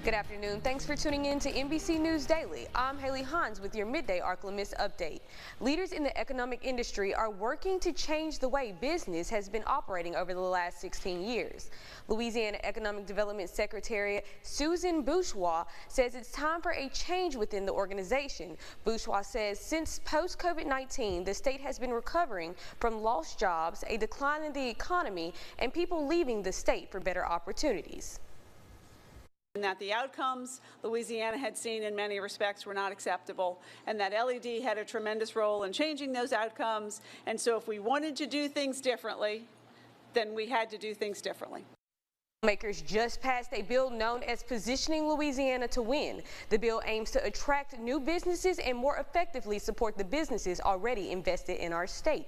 Good afternoon. Thanks for tuning in to NBC News Daily. I'm Haley Hines with your Midday Ark-La-Miss update. Leaders in the economic industry are working to change the way business has been operating over the last 16 years. Louisiana Economic Development Secretary Susan Bourgeois says it's time for a change within the organization. Bourgeois says since post-COVID-19, the state has been recovering from lost jobs, a decline in the economy, and people leaving the state for better opportunities. And that the outcomes Louisiana had seen in many respects were not acceptable, and that LED had a tremendous role in changing those outcomes. And so if we wanted to do things differently, then we had to do things differently. Lawmakers just passed a bill known as Positioning Louisiana to Win. The bill aims to attract new businesses and more effectively support the businesses already invested in our state.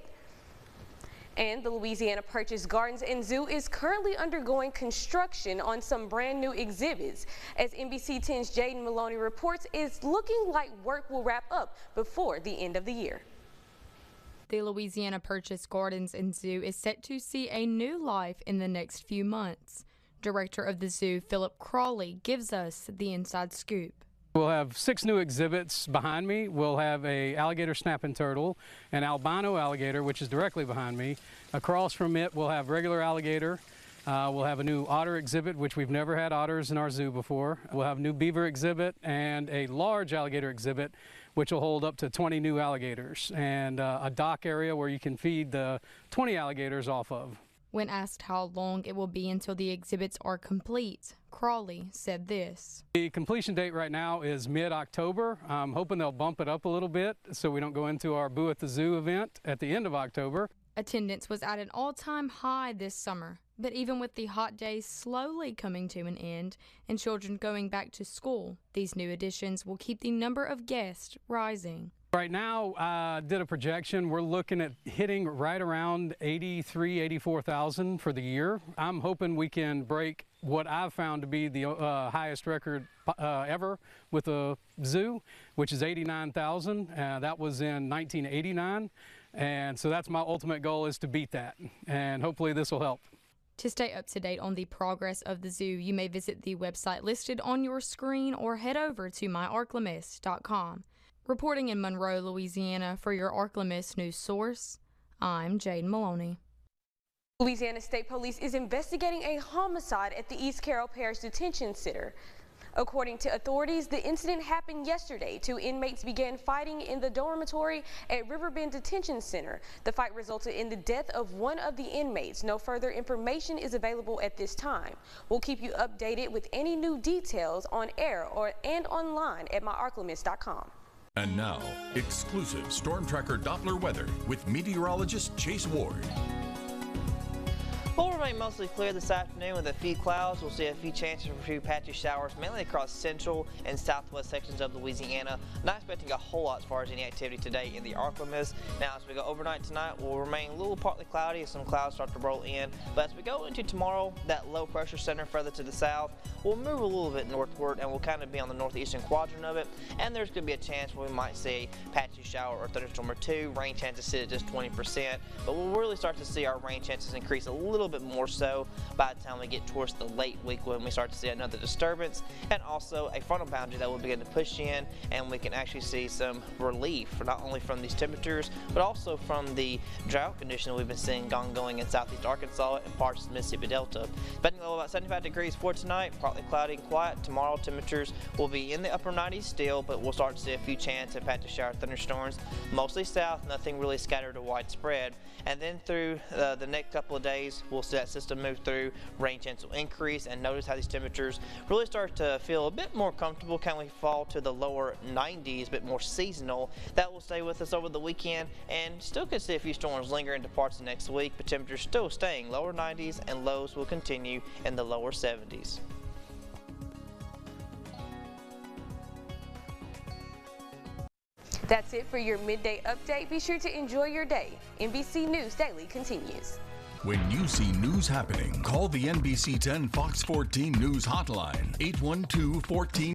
And the Louisiana Purchase Gardens and Zoo is currently undergoing construction on some brand new exhibits. As NBC 10's Jaden Maloney reports, it's looking like work will wrap up before the end of the year. The Louisiana Purchase Gardens and Zoo is set to see a new life in the next few months. Director of the zoo, Philip Crawley, gives us the inside scoop. We'll have 6 new exhibits behind me. We'll have a alligator snapping turtle, an albino alligator, which is directly behind me. Across from it, we'll have regular alligator. We'll have a new otter exhibit, which we've never had otters in our zoo before. We'll have a new beaver exhibit and a large alligator exhibit, which will hold up to 20 new alligators, and a dock area where you can feed the 20 alligators off of. When asked how long it will be until the exhibits are complete, Crawley said this. The completion date right now is mid-October. I'm hoping they'll bump it up a little bit so we don't go into our Boo at the Zoo event at the end of October. Attendance was at an all-time high this summer, but even with the hot days slowly coming to an end and children going back to school, these new additions will keep the number of guests rising. Right now, I did a projection. We're looking at hitting right around 84,000 for the year. I'm hoping we can break what I've found to be the highest record ever with a zoo, which is 89,000. That was in 1989. And so that's my ultimate goal, is to beat that. And hopefully this will help. To stay up to date on the progress of the zoo, you may visit the website listed on your screen or head over to myarklamiss.com. Reporting in Monroe, Louisiana for your Ark-La-Miss news source, I'm Jaden Maloney. Louisiana State Police is investigating a homicide at the East Carroll Parish Detention Center. According to authorities, the incident happened yesterday. 2 inmates began fighting in the dormitory at Riverbend Detention Center. The fight resulted in the death of one of the inmates. No further information is available at this time. We'll keep you updated with any new details on air and online at myarklamiss.com. And now, exclusive Storm Tracker Doppler weather with meteorologist Chase Ward. We'll remain mostly clear this afternoon with a few clouds. We'll see a few chances for a few patchy showers, mainly across central and southwest sections of Louisiana. Not expecting a whole lot as far as any activity today in the Ark-La-Miss. Now, as we go overnight tonight, we'll remain a little partly cloudy as some clouds start to roll in. But as we go into tomorrow, that low pressure center further to the south will move a little bit northward, and we'll kind of be on the northeastern quadrant of it. And there's going to be a chance where we might see a patchy shower or thunderstorm or 2. Rain chances sit at just 20%. But we'll really start to see our rain chances increase a little bit more so by the time we get towards the late week, when we start to see another disturbance and also a frontal boundary that will begin to push in, and we can actually see some relief not only from these temperatures but also from the drought condition we've been seeing ongoing in southeast Arkansas and parts of the Mississippi Delta. Expecting a level about 75 degrees for tonight, partly cloudy and quiet. Tomorrow temperatures will be in the upper 90s still, but we'll start to see a few chances of patchy shower thunderstorms, mostly south, nothing really scattered or widespread. And then through the next couple of days, we'll see that system move through, rain chance will increase, and notice how these temperatures really start to feel a bit more comfortable. Can we fall to the lower 90s, a bit more seasonal? That will stay with us over the weekend, and still could see a few storms linger into parts of next week, but temperatures still staying lower 90s, and lows will continue in the lower 70s. That's it for your midday update. Be sure to enjoy your day. NBC News Daily continues. When you see news happening, call the NBC 10 Fox 14 News Hotline, 812-14.